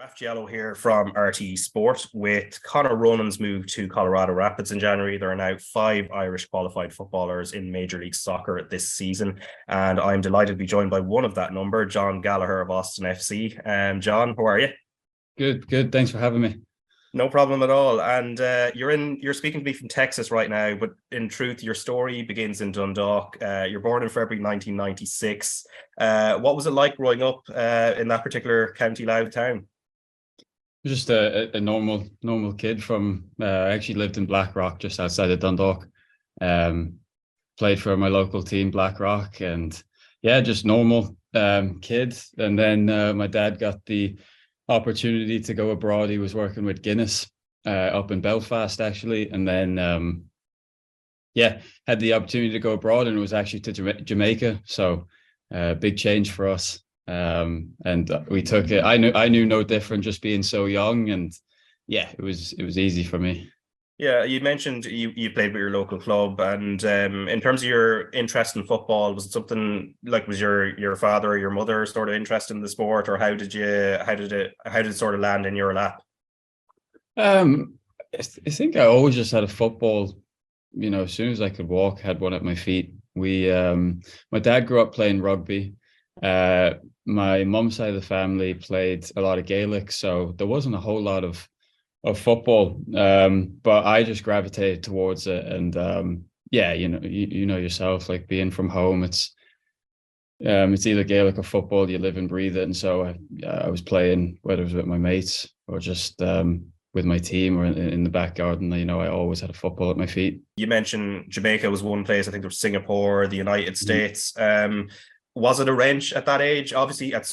Diallo here from RT Sport. With Conor Ronan's move to Colorado Rapids in January, there are now 5 Irish qualified footballers in Major League Soccer this season, and I'm delighted to be joined by one of that number, Jon Gallagher of Austin FC. Jon, how are you? Good. Thanks for having me. No problem at all. And you're speaking to me from Texas right now, but in truth, your story begins in Dundalk. You're born in February 1996. What was it like growing up in that particular County Louth town? Just a normal kid from. I actually lived in Blackrock, just outside of Dundalk. Played for my local team, Blackrock, and yeah, just normal kid. And then my dad got the opportunity to go abroad. He was working with Guinness up in Belfast, actually, and then had the opportunity to go abroad, and it was actually to Jamaica. So big change for us. And we took it. I knew no different, just being so young, and yeah, it was easy for me. Yeah, you mentioned you played with your local club, and in terms of your interest in football, was it something like, was your father or your mother sort of interested in the sport, or how did it sort of land in your lap? I think I always just had a football, as soon as I could walk, had one at my feet. My dad grew up playing rugby. My mum's side of the family played a lot of Gaelic, so there wasn't a whole lot of football, but I just gravitated towards it. And you know yourself, like being from home, it's either Gaelic or football. You live and breathe it. And so I was playing, whether it was with my mates or just with my team or in the back garden. I always had a football at my feet. You mentioned Jamaica was one place. I think there was Singapore, the United States. Was it a wrench at that age? Obviously, at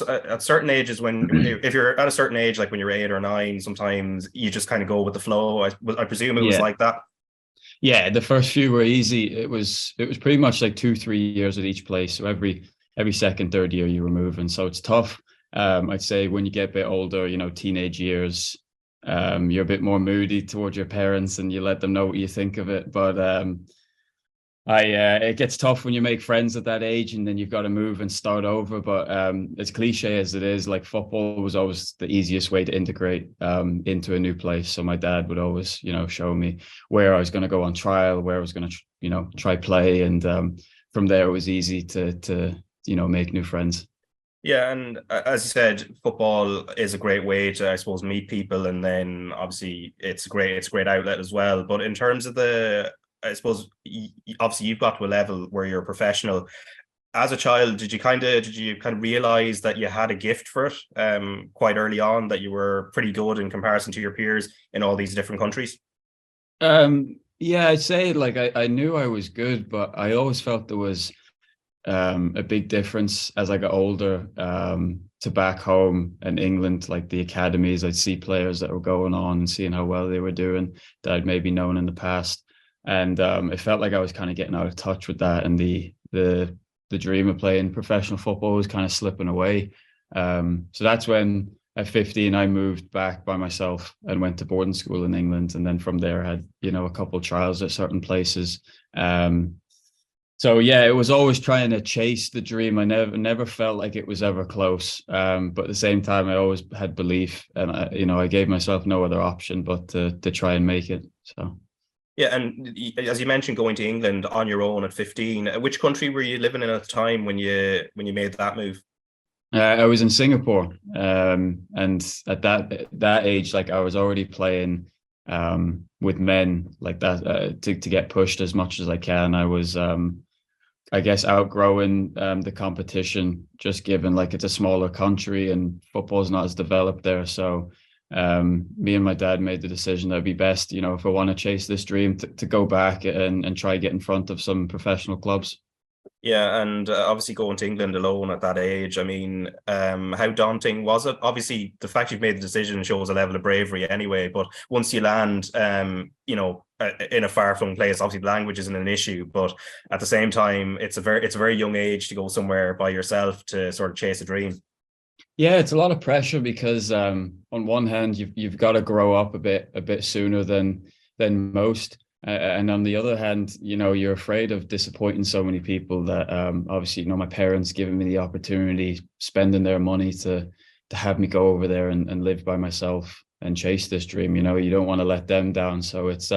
certain ages, if you're at a certain age, like when you're 8 or 9, sometimes you just kind of go with the flow. I presume it was like that. Yeah, the first few were easy. It was pretty much like 2-3 years at each place. So every second, third year you were moving. So it's tough. I'd say when you get a bit older, teenage years, you're a bit more moody towards your parents and you let them know what you think of it. But it gets tough when you make friends at that age, and then you've got to move and start over. But as cliche as it is, like, football was always the easiest way to integrate into a new place. So my dad would always, show me where I was going to go on trial, where I was going to, try play, and from there it was easy to make new friends. Yeah, and as you said, football is a great way to, I suppose, meet people, and then obviously it's a great outlet as well. But in terms of I suppose, obviously you've got to a level where you're a professional. As a child, did you kind of realize that you had a gift for it quite early on, that you were pretty good in comparison to your peers in all these different countries? Yeah, I'd say, like, I knew I was good, but I always felt there was a big difference as I got older to back home in England. Like the academies, I'd see players that were going on and seeing how well they were doing that I'd maybe known in the past. And it felt like I was kind of getting out of touch with that, and the dream of playing professional football was kind of slipping away. So that's when at 15 I moved back by myself and went to boarding school in England, and then from there I had a couple of trials at certain places. So yeah, it was always trying to chase the dream. I never felt like it was ever close. But at the same time, I always had belief, and I gave myself no other option but to try and make it. So. Yeah, and as you mentioned, going to England on your own at 15, which country were you living in at the time when you made that move? I was in Singapore, and at that age, like, I was already playing with men like that to get pushed as much as I can. I was, I guess, outgrowing the competition, just given, like, it's a smaller country and football's not as developed there. So me and my dad made the decision that it'd be best, if I want to chase this dream, to go back and try get in front of some professional clubs. Yeah, and obviously going to England alone at that age, I mean, how daunting was it? Obviously, the fact you've made the decision shows a level of bravery anyway, but once you land, in a far-flung place, obviously language isn't an issue, but at the same time, it's a very young age to go somewhere by yourself to sort of chase a dream. Yeah, it's a lot of pressure because on one hand, you've got to grow up a bit sooner than most. And on the other hand, you're afraid of disappointing so many people that obviously, my parents giving me the opportunity, spending their money to have me go over there and live by myself and chase this dream. You don't want to let them down. So it's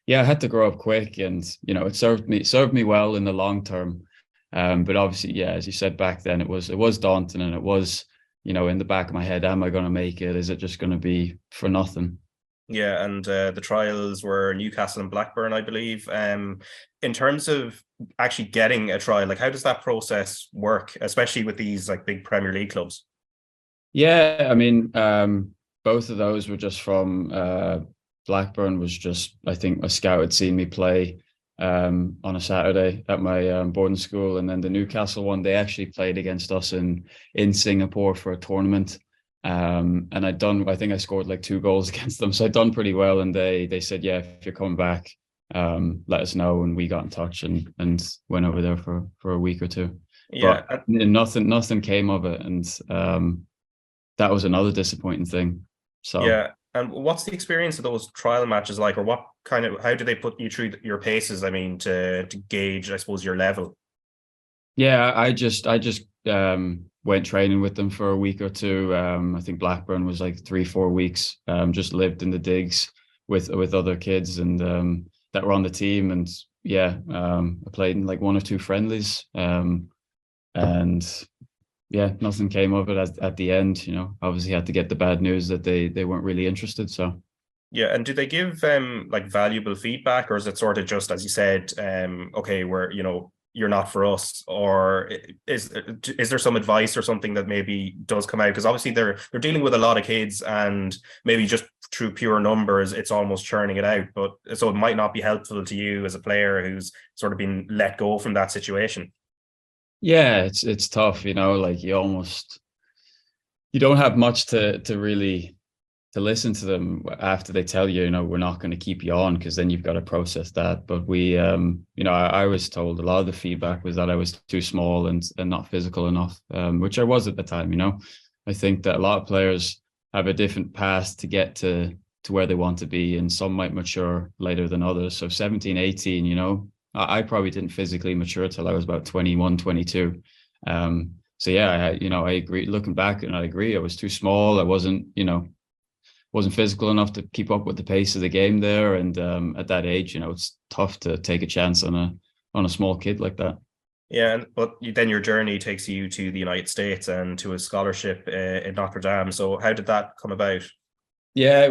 yeah, I had to grow up quick, and it served me well in the long term. But obviously, yeah, as you said back then, it was daunting, and it was, in the back of my head, am I going to make it? Is it just going to be for nothing? Yeah, and the trials were Newcastle and Blackburn, I believe. In terms of actually getting a trial, like how does that process work, especially with these like big Premier League clubs? Yeah, I mean, both of those were just from Blackburn was just, I think, a scout had seen me play on a Saturday at my boarding school, and then the Newcastle one, they actually played against us in Singapore for a tournament. And I think I scored like 2 goals against them, so I'd done pretty well. And they said, yeah, if you're coming back, let us know. And we got in touch and went over there for a week or two. Yeah, But nothing came of it, and that was another disappointing thing. So yeah. And what's the experience of those trial matches like, or how do they put you through your paces? I mean, to gauge, I suppose, your level. yeah, I just went training with them for a week or two. I think Blackburn was like 3-4 weeks. Just lived in the digs with other kids and that were on the team. And yeah, I played in like 1 or 2 friendlies. And yeah, nothing came of it at the end. Obviously had to get the bad news that they weren't really interested. So Yeah, and do they give like valuable feedback, or is it sort of just as you said, okay, we're you're not for us, or is there some advice or something that maybe does come out? Because obviously they're dealing with a lot of kids, and maybe just through pure numbers, it's almost churning it out. But so it might not be helpful to you as a player who's sort of been let go from that situation. yeah, it's tough, like you don't have much to really to listen to them after they tell you, we're not going to keep you on, because then you've got to process that. But I was told a lot of the feedback was that I was too small and not physical enough, which I was at the time. I think that a lot of players have a different path to get to where they want to be, and some might mature later than others. So 17, 18, I probably didn't physically mature till I was about 21, 22. So yeah, I agree. Looking back, and I agree, I was too small. I wasn't physical enough to keep up with the pace of the game there. And at that age, it's tough to take a chance on a small kid like that. Yeah, but then your journey takes you to the United States and to a scholarship in Notre Dame. So how did that come about? Yeah,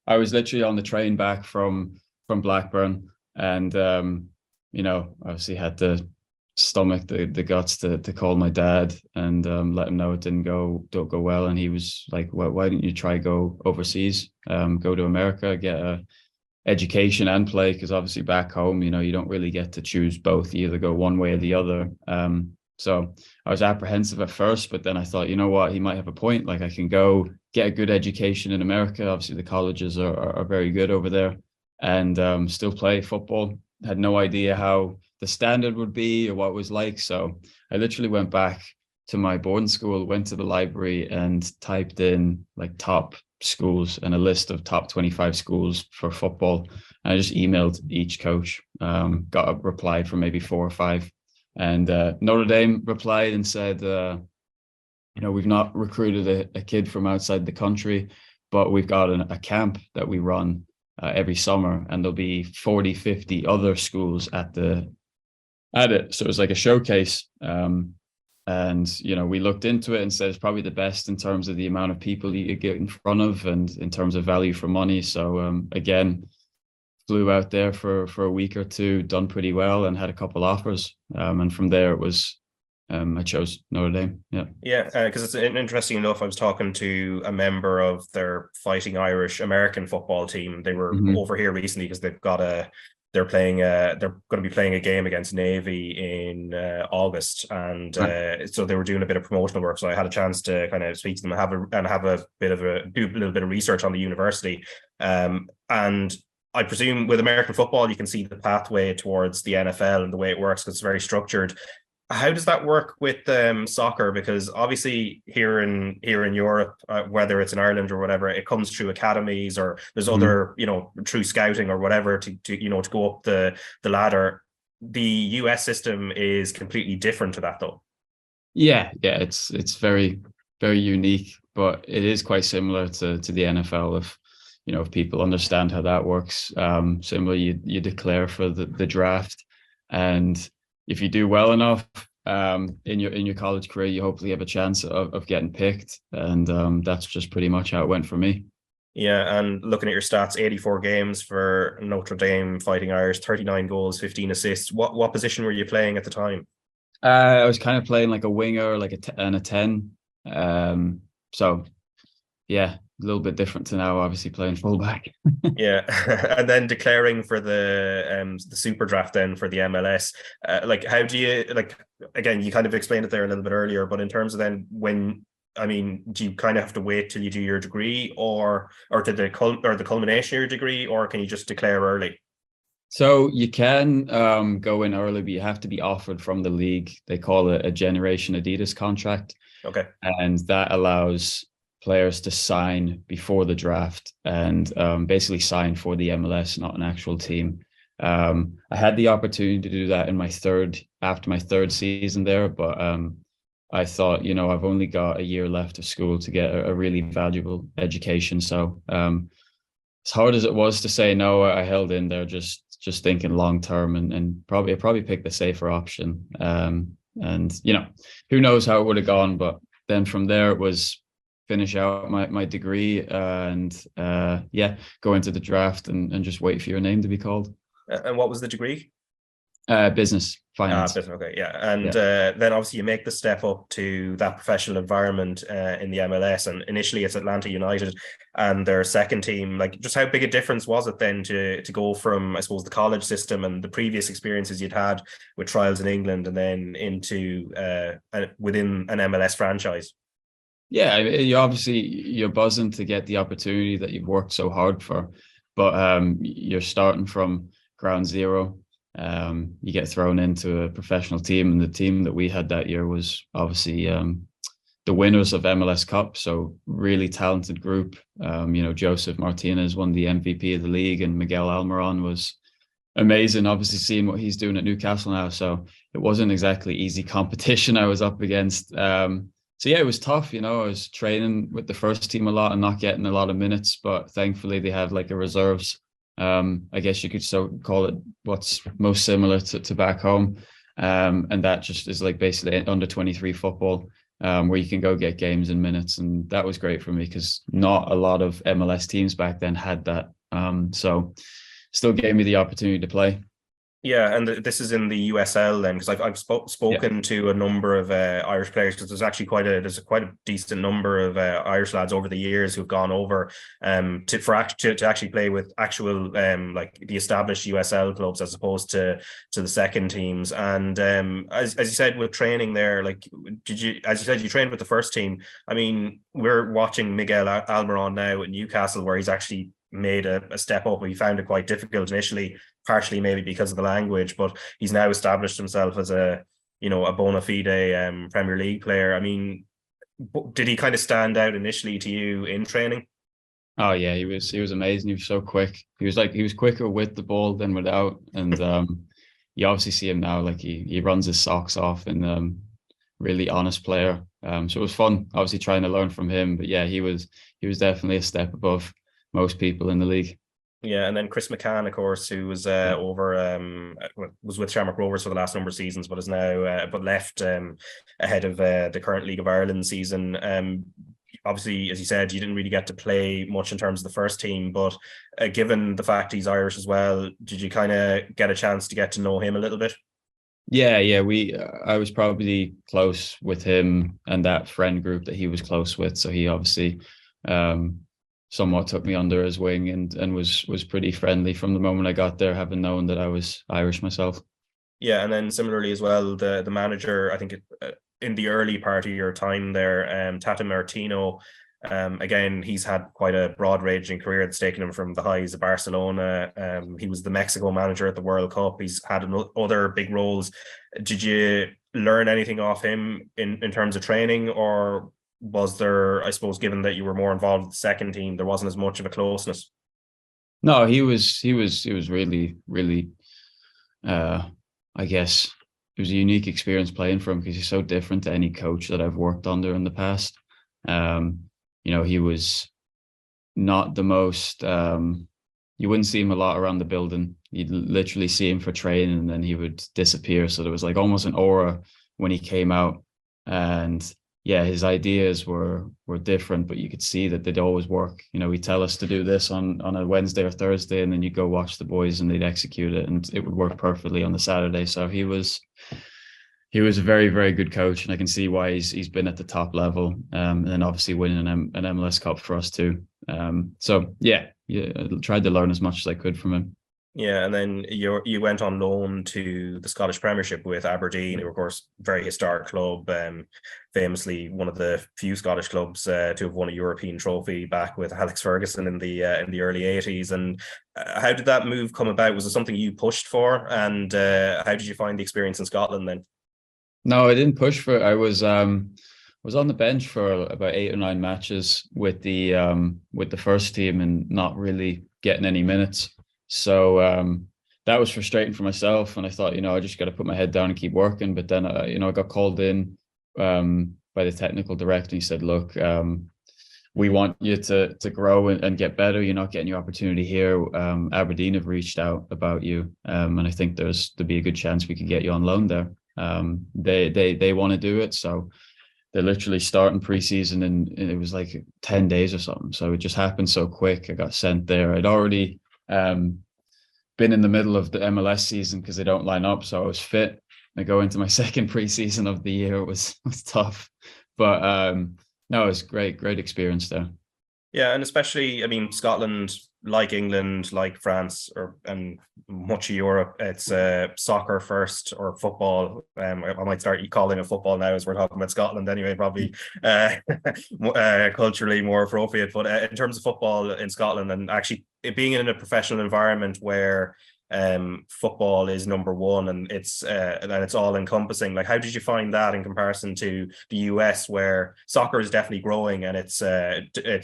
I was literally on the train back from Blackburn, and obviously had to stomach the guts to call my dad and let him know it don't go well. And he was like, well, why don't you try go overseas, go to America, get a education and play? Because obviously back home, you don't really get to choose both. You either go one way or the other. So I was apprehensive at first, but then I thought, you know what, he might have a point. Like, I can go get a good education in America. Obviously the colleges are very good over there, and still play football. Had no idea how the standard would be or what it was like. So I literally went back to my boarding school, went to the library and typed in like top schools and a list of top 25 schools for football. And I just emailed each coach, got a reply from maybe 4 or 5. And Notre Dame replied and said, we've not recruited a kid from outside the country, but we've got a camp that we run every summer, and there'll be 40, 50 other schools at it. So it was like a showcase. And we looked into it and said it's probably the best in terms of the amount of people you get in front of and in terms of value for money. So again, flew out there for a week or two, done pretty well, and had a couple offers. And from there it was I chose Notre Dame. Yeah. Yeah, because it's interesting enough. I was talking to a member of their Fighting Irish American football team. They were over here recently because they're going to be playing a game against Navy in August, and so they were doing a bit of promotional work. So I had a chance to kind of speak to them and do a little bit of research on the university. And I presume with American football, you can see the pathway towards the NFL and the way it works, because it's very structured. How does that work with soccer? Because obviously here in Europe, whether it's in Ireland or whatever, it comes through academies, or there's other, through scouting or whatever to go up the ladder. The US system is completely different to that, though. Yeah, it's very very unique, but it is quite similar to the NFL. If people understand how that works, similar, you declare for the draft, and if you do well enough in your college career, you hopefully have a chance of getting picked, and that's just pretty much how it went for me. Yeah, and looking at your stats, 84 games for Notre Dame Fighting Irish, 39 goals, 15 assists. What position were you playing at the time? I was kind of playing like a winger, like and a 10. So yeah, a little bit different to now, obviously playing fullback. Yeah, and then declaring for the super draft then for the MLS. Like, how do you like? Again, you kind of explained it there a little bit earlier, but in terms of then when, I mean, do you kind of have to wait till you do your degree, or to the culmination of your degree, or can you just declare early? So you can go in early, but you have to be offered from the league. They call it a Generation Adidas contract, Okay. and that allows players to sign before the draft and basically sign for the MLS, not an actual team. I had the opportunity to do that after my third season there, but I thought, I've only got a year left of school to get a really valuable education. So as hard as it was to say no, I held in there, just thinking long term, and probably picked the safer option. And who knows how it would have gone, but then from there it was finish out my degree and go into the draft and just wait for your name to be called. And what was the degree? Business, finance. Okay, yeah, and Yeah. then obviously you make the step up to that professional environment in the MLS, and initially it's Atlanta United and their second team. Like, just how big a difference was it then to go from, I suppose, the college system and the previous experiences you'd had with trials in England, and then into within an MLS franchise? Yeah, you're buzzing to get the opportunity that you've worked so hard for, but you're starting from ground zero. You get thrown into a professional team, and the team that we had that year was obviously the winners of MLS Cup, so really talented group. Joseph Martinez won the MVP of the league, and Miguel Almiron was amazing. Obviously, seeing what he's doing at Newcastle now, so it wasn't exactly easy competition I was up against. So yeah, it was tough. I was training with the first team a lot and not getting a lot of minutes, but thankfully they had like a reserves. I guess you could so call it what's most similar to back home. And that just is like basically under 23 football, where you can go get games in minutes. And that was great for me because not a lot of MLS teams back then had that. So still gave me the opportunity to play. Yeah, and this is in the USL then, because I've spoken to a number of Irish players, because there's quite a decent number of Irish lads over the years who've gone over to actually play with actual like the established USL clubs as opposed to the second teams. And as you said with training there, like as you said, you trained with the first team. I mean, we're watching Miguel Almiron now at Newcastle, where he's actually made a step up. He found it quite difficult initially, partially maybe because of the language, but he's now established himself as a bona fide Premier League player. I mean, did he kind of stand out initially to you in training? Oh yeah, he was amazing. He was so quick. He was quicker with the ball than without. And you obviously see him now, like he runs his socks off, and really honest player. So it was fun, obviously trying to learn from him. But yeah, he was definitely a step above most people in the league. Yeah, and then Chris McCann, of course, who was was with Shamrock Rovers for the last number of seasons, but is now but left ahead of the current League of Ireland season. Obviously, as you said, you didn't really get to play much in terms of the first team, but given the fact he's Irish as well, did you kind of get a chance to get to know him a little bit? Yeah. I was probably close with him and that friend group that he was close with. So he obviously somewhat took me under his wing and was pretty friendly from the moment I got there, having known that I was Irish myself. Yeah, and then similarly as well, the manager, I think in the early part of your time there, Tata Martino, again, he's had quite a broad ranging career that's taken him from the highs of Barcelona. He was the Mexico manager at the World Cup. He's had other big roles. Did you learn anything off him in terms of training, or was there, I suppose, given that you were more involved with the second team, there wasn't as much of a closeness? No, he was really, really I guess it was a unique experience playing for him because he's so different to any coach that I've worked under in the past. He was not the most. You wouldn't see him a lot around the building. You'd literally see him for training, and then he would disappear. So there was like almost an aura when he came out, and yeah, his ideas were different, but you could see that they'd always work. He'd tell us to do this on a Wednesday or Thursday, and then you'd go watch the boys and they'd execute it, and it would work perfectly on the Saturday. So he was a very, very good coach, and I can see why he's been at the top level, and then obviously winning an MLS Cup for us too. So yeah, I tried to learn as much as I could from him. Yeah, and then you went on loan to the Scottish Premiership with Aberdeen, who were, of course, very historic club, famously one of the few Scottish clubs to have won a European trophy back with Alex Ferguson in the early 80s. And how did that move come about? Was it something you pushed for? And how did you find the experience in Scotland then? No, I didn't push for it. I was on the bench for about 8 or 9 matches with the first team and not really getting any minutes. So that was frustrating for myself, and I thought, I just got to put my head down and keep working. But then, I got called in by the technical director. He said, "Look, we want you to grow and get better. You're not getting your opportunity here. Aberdeen have reached out about you, and I think there'd be a good chance we could get you on loan there. They want to do it, so." They're literally starting preseason, and it was like 10 days or something. So it just happened so quick. I got sent there. I'd already been in the middle of the MLS season because they don't line up. So I was fit. I go into my second preseason of the year. It was tough, but no, it was great experience there. Yeah, and especially, I mean, Scotland, like England, like France, and much of Europe, it's soccer first or football. I might start calling it football now as we're talking about Scotland anyway, probably culturally more appropriate. But in terms of football in Scotland, and actually it being in a professional environment where football is number one and it's all encompassing, like how did you find that in comparison to the US, where soccer is definitely growing and it's in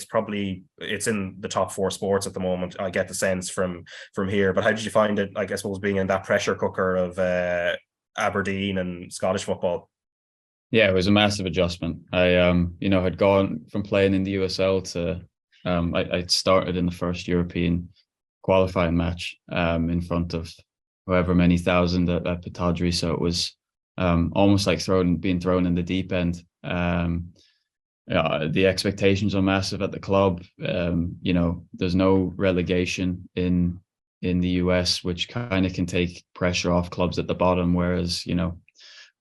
the top 4 sports at the moment? I get the sense from here, but how did you find it, like, I suppose, being in that pressure cooker of Aberdeen and Scottish football? Yeah, it was a massive adjustment. I had gone from playing in the USL to I started in the first European qualifying match in front of however many thousand at Pittodrie. So it was almost like being thrown in the deep end. The expectations are massive at the club. There's no relegation in the US, which kind of can take pressure off clubs at the bottom. Whereas,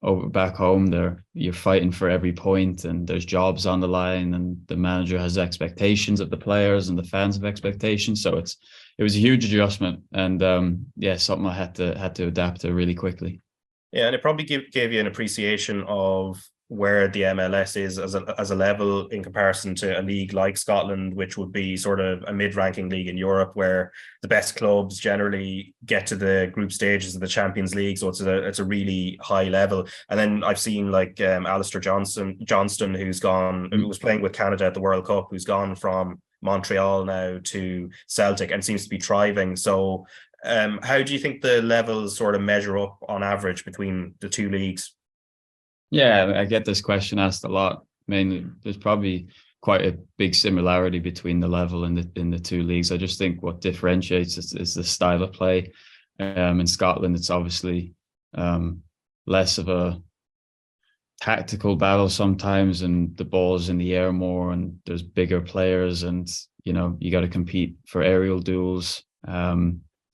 over back home, you're fighting for every point, and there's jobs on the line, and the manager has expectations of the players, and the fans have expectations. So it was a huge adjustment, and something I had to adapt to really quickly. Yeah, and it probably gave you an appreciation of where the MLS is as a level in comparison to a league like Scotland, which would be sort of a mid-ranking league in Europe, where the best clubs generally get to the group stages of the Champions League. So it's a really high level. And then I've seen like Alistair Johnston, who was playing with Canada at the World Cup, who's gone from Montreal now to Celtic and seems to be thriving. So how do you think the levels sort of measure up on average between the two leagues? Yeah, I get this question asked a lot. Mainly, there's probably quite a big similarity between the level in the two leagues. I just think what differentiates is the style of play. In Scotland, it's obviously less of a tactical battle sometimes, and the ball's in the air more, and there's bigger players, and you got to compete for aerial duels. A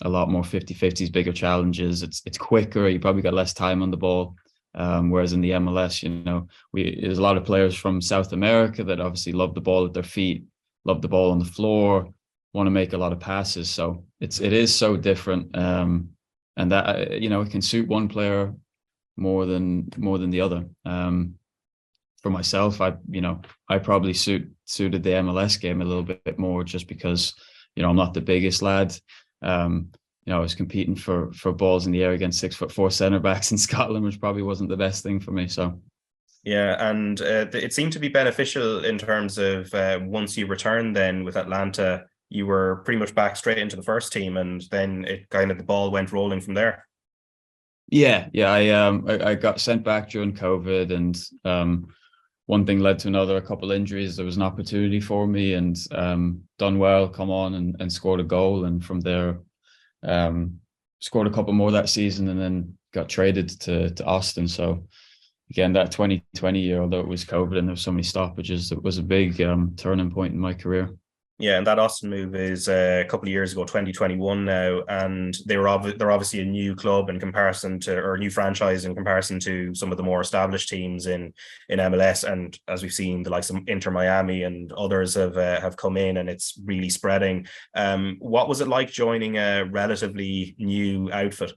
lot more 50-50s, bigger challenges. It's quicker. You probably got less time on the ball. Whereas in the MLS, there's a lot of players from South America that obviously love the ball at their feet, love the ball on the floor, want to make a lot of passes. So it is so different, and that it can suit one player more than the other. For myself, I probably suited the MLS game a little bit more, just because I'm not the biggest lad. I was competing for balls in the air against 6'4" centre backs in Scotland, which probably wasn't the best thing for me. So, yeah, and it seemed to be beneficial in terms of once you returned then with Atlanta, you were pretty much back straight into the first team, and then the ball went rolling from there. Yeah. I got sent back during COVID, and one thing led to another, a couple injuries. There was an opportunity for me, and done well, come on and scored a goal. And from there, scored a couple more that season, and then got traded to Austin. So again, that 2020 year, although it was COVID and there were so many stoppages, it was a big turning point in my career. Yeah, and that Austin move is a couple of years ago, 2021 now, and they're obviously a new club in comparison to, or a new franchise in comparison to some of the more established teams in MLS. And as we've seen, the likes of Inter Miami and others have come in, and it's really spreading. What was it like joining a relatively new outfit?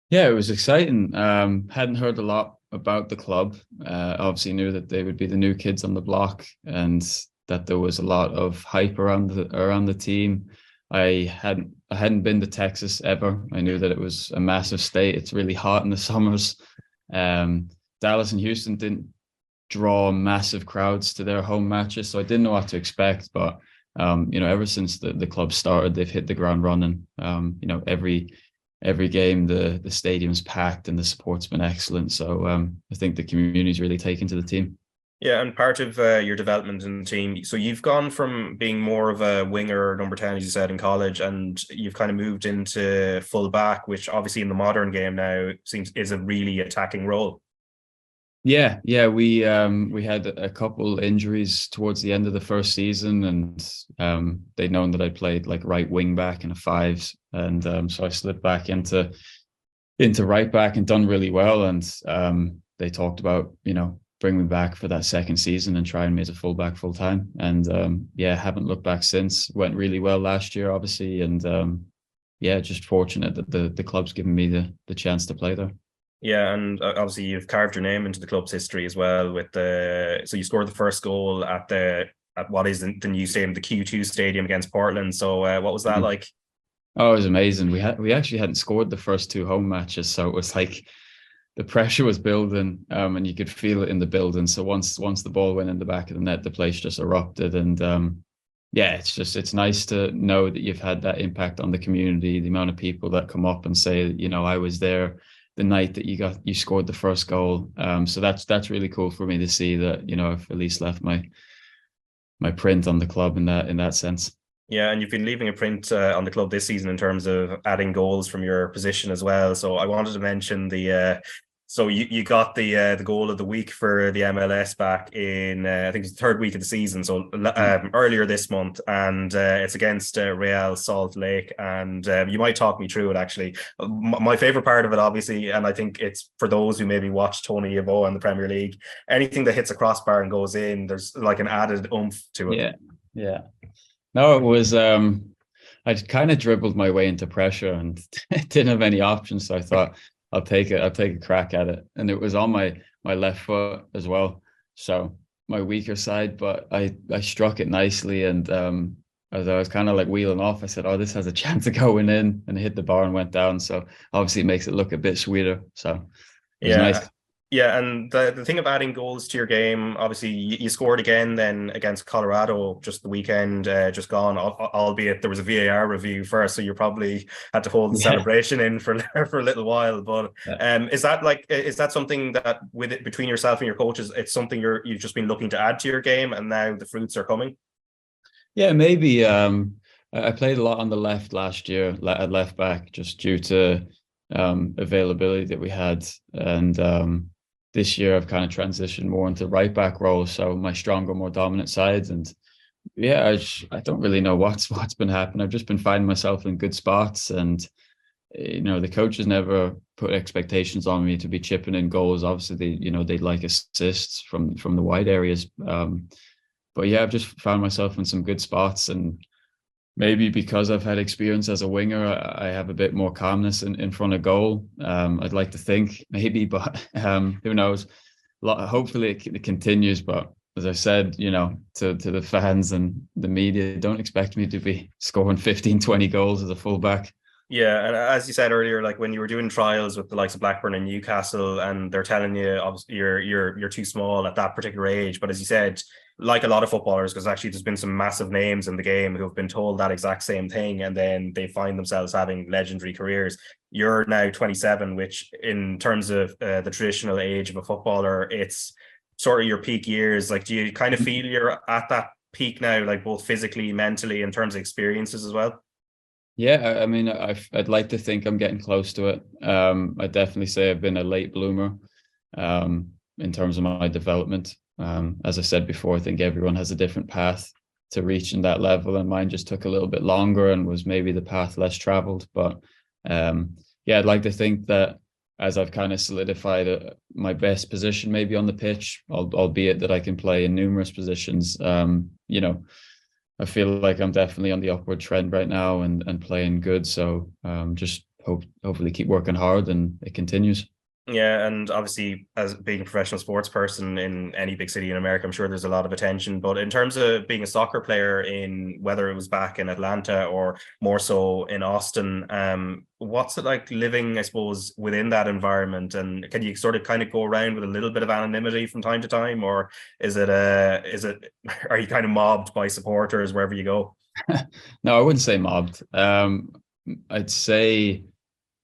Yeah, it was exciting. Hadn't heard a lot about the club. Obviously knew that they would be the new kids on the block, and that there was a lot of hype around the team. I hadn't been to Texas ever. I knew that it was a massive state. It's really hot in the summers. Dallas and Houston didn't draw massive crowds to their home matches, so I didn't know what to expect. But ever since the club started, they've hit the ground running. Every game the stadium's packed and the support's been excellent. So I think the community's really taken to the team. Yeah, and part of your development in the team, so you've gone from being more of a winger, number 10, as you said, in college, and you've kind of moved into full back, which obviously in the modern game now seems is a really attacking role. Yeah, we had a couple injuries towards the end of the first season, and they'd known that I played like right wing back in a fives, and so I slipped back into right back and done really well. And they talked about bring me back for that second season and try me as a fullback full time. And haven't looked back since. Went really well last year, obviously, and just fortunate that the club's given me the chance to play there. Yeah, and obviously you've carved your name into the club's history as well. So you scored the first goal at what is the new stadium, the Q2 Stadium against Portland. So what was that like? Oh, it was amazing. We actually hadn't scored the first two home matches, so it was like the pressure was building, and you could feel it in the building. So once the ball went in the back of the net, the place just erupted. And it's nice to know that you've had that impact on the community. The amount of people that come up and say, I was there the night that you scored the first goal. So that's really cool for me to see that I've at least left my print on the club in that sense. Yeah, and you've been leaving a print on the club this season in terms of adding goals from your position as well. So I wanted to mention so you got the goal of the week for the MLS back in I think it's the third week of the season, so earlier this month, and it's against Real Salt Lake. And you might talk me through it actually. My favorite part of it, obviously, and I think it's for those who maybe watch Tony Yeboah in the Premier League, anything that hits a crossbar and goes in, there's like an added oomph to it. Yeah. No, it was I kind of dribbled my way into pressure and didn't have any options, so I thought I'll take a crack at it. And it was on my left foot as well, so my weaker side, but I struck it nicely. And as I was kind of like wheeling off, I said, oh, this has a chance of going in, and it hit the bar and went down. So obviously it makes it look a bit sweeter. So it was nice. Yeah, and the thing of adding goals to your game, obviously you scored again then against Colorado just the weekend just gone, albeit there was a VAR review first, so you probably had to hold the celebration in for a little while. But is that something that with it between yourself and your coaches, it's something you've just been looking to add to your game, and now the fruits are coming? Yeah, maybe. I played a lot on the left last year at left back, just due to availability that we had. And this year I've kind of transitioned more into right back role, so my stronger, more dominant sides. And I don't really know what's been happening. I've just been finding myself in good spots, and the coaches never put expectations on me to be chipping in goals. Obviously, they'd like assists from the wide areas. But yeah, I've just found myself in some good spots, and maybe because I've had experience as a winger, I have a bit more calmness in front of goal. I'd like to think maybe, but who knows? Hopefully it continues. But as I said, to the fans and the media, don't expect me to be scoring 15, 20 goals as a fullback. Yeah, and as you said earlier, like when you were doing trials with the likes of Blackburn and Newcastle, and they're telling you obviously you're too small at that particular age. But as you said, like a lot of footballers, because actually there's been some massive names in the game who have been told that exact same thing, and then they find themselves having legendary careers. You're now 27, which in terms of the traditional age of a footballer, it's sort of your peak years? Like, do you kind of feel you're at that peak now, like both physically, mentally, in terms of experiences as well? Yeah, I mean, I'd like to think I'm getting close to it. I definitely say I've been a late bloomer in terms of my development. As I said before, I think everyone has a different path to reaching that level, and mine just took a little bit longer and was maybe the path less traveled. But yeah, I'd like to think that as I've kind of solidified my best position maybe on the pitch, albeit that I can play in numerous positions, I feel like I'm definitely on the upward trend right now and playing good. So just hopefully keep working hard and it continues. Yeah, and obviously, as being a professional sports person in any big city in America, I'm sure there's a lot of attention. But in terms of being a soccer player, in whether it was back in Atlanta or more so in Austin, what's it like living, I suppose, within that environment? And can you sort of kind of go around with a little bit of anonymity from time to time, or is it are you kind of mobbed by supporters wherever you go? No, I wouldn't say mobbed. I'd say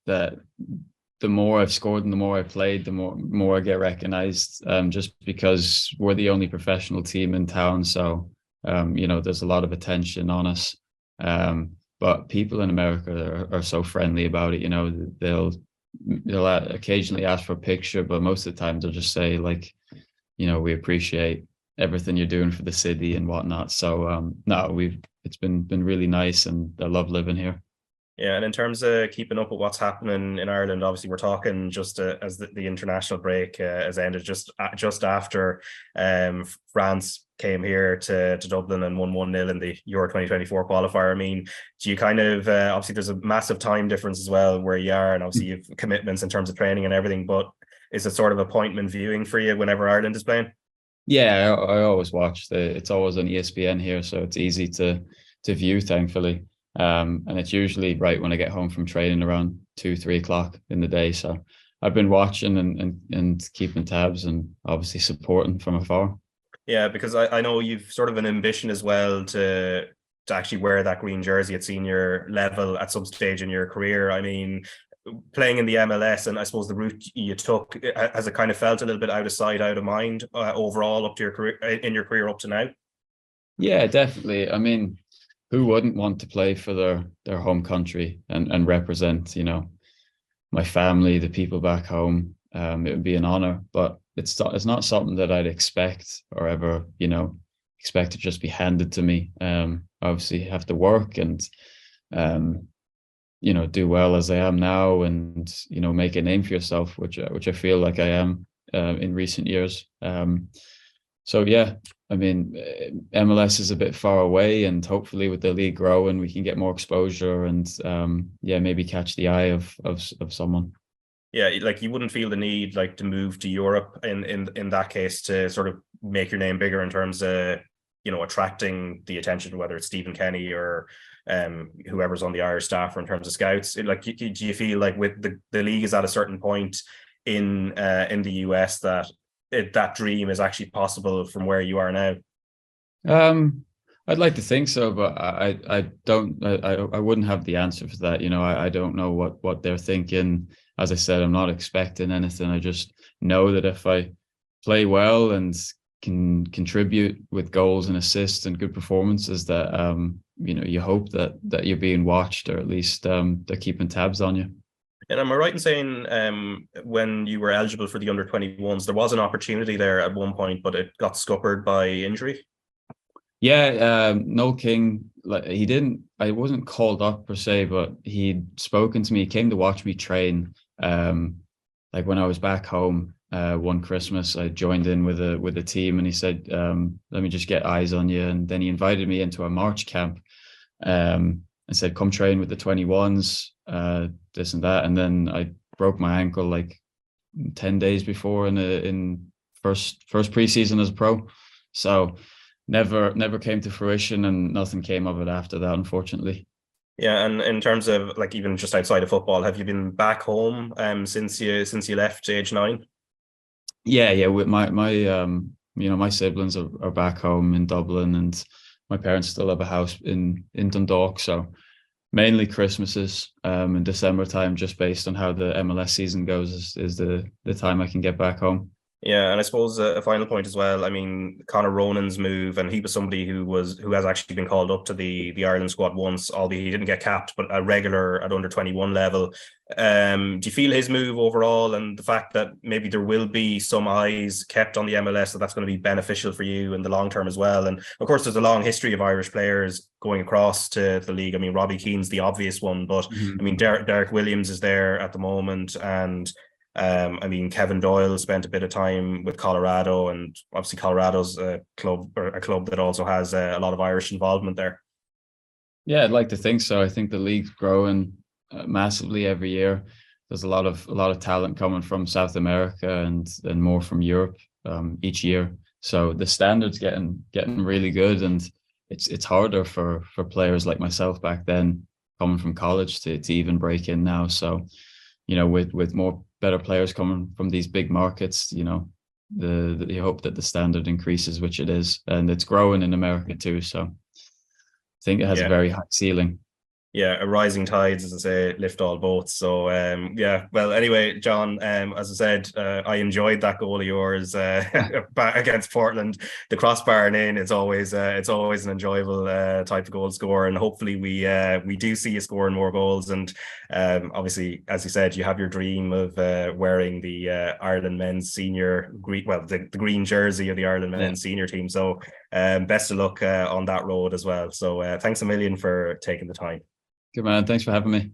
that the more I've scored and the more I played, the more I get recognized. Just because we're the only professional team in town, so there's a lot of attention on us. But people in America are so friendly about it. They'll occasionally ask for a picture, but most of the time they'll just say like, we appreciate everything you're doing for the city and whatnot. So no, it's been really nice, and I love living here. Yeah, and in terms of keeping up with what's happening in Ireland, obviously we're talking just as the international break has ended just after France came here to Dublin and won 1-0 in the Euro 2024 qualifier. I mean, do you kind of obviously there's a massive time difference as well where you are, and obviously you have commitments in terms of training and everything, but is it sort of appointment viewing for you whenever Ireland is playing? Yeah, I always watch it's always on ESPN here, so it's easy to view, thankfully. And it's usually right when I get home from training around 2, 3 o'clock in the day. So I've been watching and keeping tabs and obviously supporting from afar. Yeah, because I know you've sort of an ambition as well to actually wear that green jersey at senior level at some stage in your career. I mean, playing in the MLS, and I suppose the route you took, has it kind of felt a little bit out of sight, out of mind overall up to your career in your career up to now? Yeah, definitely. I mean, who wouldn't want to play for their home country and represent, my family, the people back home? It would be an honor, but it's not something that I'd expect or ever, expect to just be handed to me. Obviously have to work and do well as I am now, and make a name for yourself, which I feel like I am in recent years. So yeah, I mean, MLS is a bit far away, and hopefully with the league growing, we can get more exposure and maybe catch the eye of someone. Yeah, like you wouldn't feel the need like to move to Europe in that case to sort of make your name bigger in terms of attracting the attention, whether it's Stephen Kenny or whoever's on the Irish staff, or in terms of scouts. Like, do you feel like with the league is at a certain point in the US that that dream is actually possible from where you are now? I'd like to think so, but I don't. I wouldn't have the answer for that. I don't know what they're thinking. As I said, I'm not expecting anything. I just know that if I play well and can contribute with goals and assists and good performances, that you hope that you're being watched, or at least they're keeping tabs on you. And am I right in saying when you were eligible for the under 21s, there was an opportunity there at one point, but it got scuppered by injury? Yeah, Noel King, like he didn't. I wasn't called up per se, but he'd spoken to me. He came to watch me train. Like when I was back home one Christmas, I joined in with a team, and he said, "Let me just get eyes on you." And then he invited me into a March camp, and said, "Come train with the 21s, this and that." And then I broke my ankle like 10 days before in first preseason as a pro. So never came to fruition, and nothing came of it after that, unfortunately. Yeah, and in terms of like even just outside of football, have you been back home since you left age 9? Yeah. With my siblings are back home in Dublin, and my parents still have a house in Dundalk. So mainly Christmases in December time, just based on how the MLS season goes, is the time I can get back home. Yeah, and I suppose a final point as well. I mean, Conor Ronan's move, and he was somebody who has actually been called up to the Ireland squad once, albeit he didn't get capped, but a regular at under 21 level. Do you feel his move overall, and the fact that maybe there will be some eyes kept on the MLS, that's going to be beneficial for you in the long term as well? And of course, there's a long history of Irish players going across to the league. I mean, Robbie Keane's the obvious one, but I mean, Derek Williams is there at the moment, and I mean, Kevin Doyle spent a bit of time with Colorado, and obviously Colorado's a club that also has a lot of Irish involvement there. Yeah, I'd like to think so. I think the league's growing massively every year. There's a lot of talent coming from South America and more from Europe each year. So the standard's getting really good, and it's harder for players like myself back then coming from college to even break in now. So, with more better players coming from these big markets, you hope that the standard increases, which it is, and it's growing in America too. So I think it has a Yeah. very high ceiling. Yeah, a rising tides, as I say, lift all boats. So yeah. Well, anyway, John, as I said, I enjoyed that goal of yours back against Portland. The crossbar and in, it's always an enjoyable type of goal score, and hopefully we do see you scoring more goals. And obviously, as you said, you have your dream of wearing the Ireland men's senior green, well, the green jersey of the Ireland men's senior team. So best of luck on that road as well. So thanks a million for taking the time. Good man. Thanks for having me.